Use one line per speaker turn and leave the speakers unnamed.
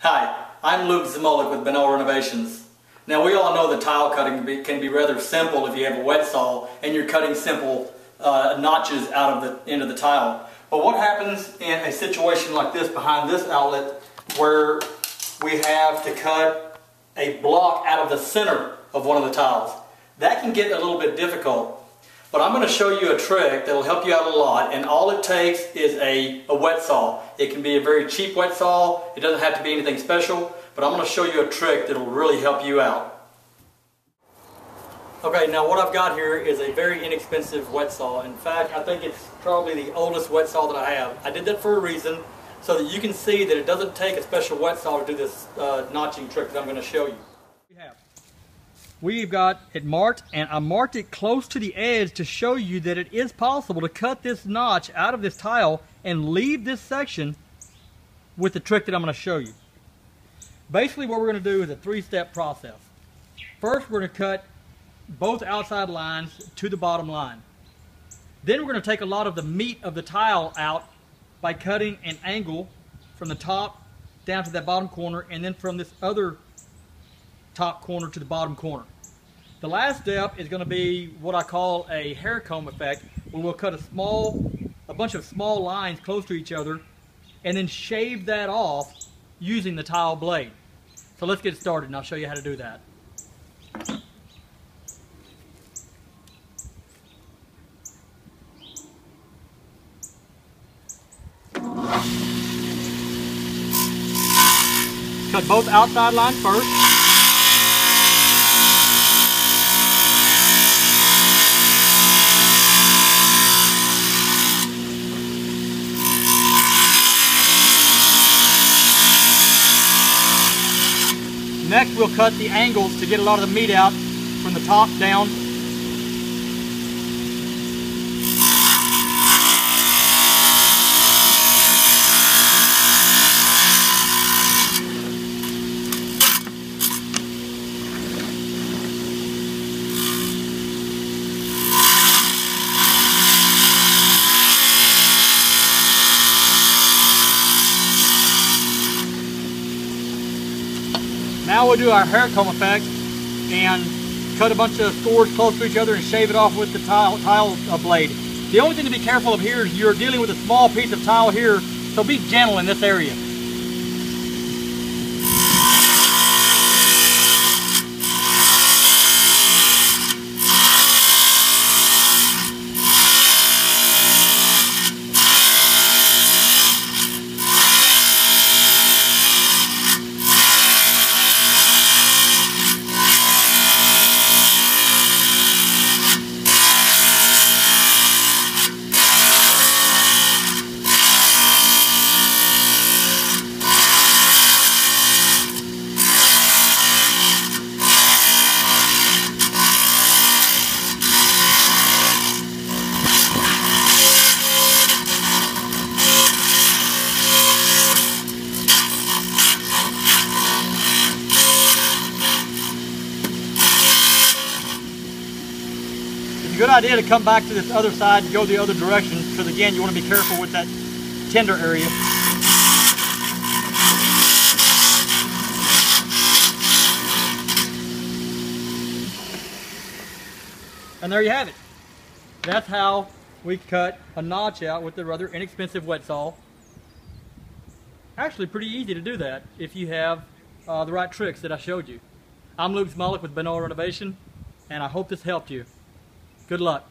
Hi, I'm Luke Zimolik with Benell Renovations. Now we all know that tile cutting can be rather simple if you have a wet saw and you're cutting simple notches out of the end of the tile. But what happens in a situation like this behind this outlet where we have to cut a block out of the center of one of the tiles? That can get a little bit difficult. But I'm going to show you a trick that will help you out a lot, and all it takes is a wet saw. It can be a very cheap wet saw, it doesn't have to be anything special, but I'm going to show you a trick that will really help you out. Okay, now what I've got here is a very inexpensive wet saw. In fact, I think it's probably the oldest wet saw that I have. I did that for a reason, so that you can see that it doesn't take a special wet saw to do this notching trick that I'm going to show you. We've got it marked, and I marked it close to the edge to show you that it is possible to cut this notch out of this tile and leave this section with the trick that I'm going to show you. Basically what we're going to do is a three-step process. First, we're going to cut both outside lines to the bottom line. Then we're going to take a lot of the meat of the tile out by cutting an angle from the top down to that bottom corner, and then from this other top corner to the bottom corner. The last step is going to be what I call a hair comb effect, where we'll cut a bunch of small lines close to each other and then shave that off using the tile blade. So let's get started and I'll show you how to do that. Cut both outside lines first. Next, we'll cut the angles to get a lot of the meat out from the top down. Now we'll do our hair comb effect and cut a bunch of scores close to each other and shave it off with the tile blade. The only thing to be careful of here is you're dealing with a small piece of tile here, so be gentle in this area. It's a good idea to come back to this other side and go the other direction, because again, you want to be careful with that tender area. And there you have it. That's how we cut a notch out with the rather inexpensive wet saw. Actually pretty easy to do that if you have the right tricks that I showed you. I'm Luke Zimolik with Benell Renovation, and I hope this helped you. Good luck.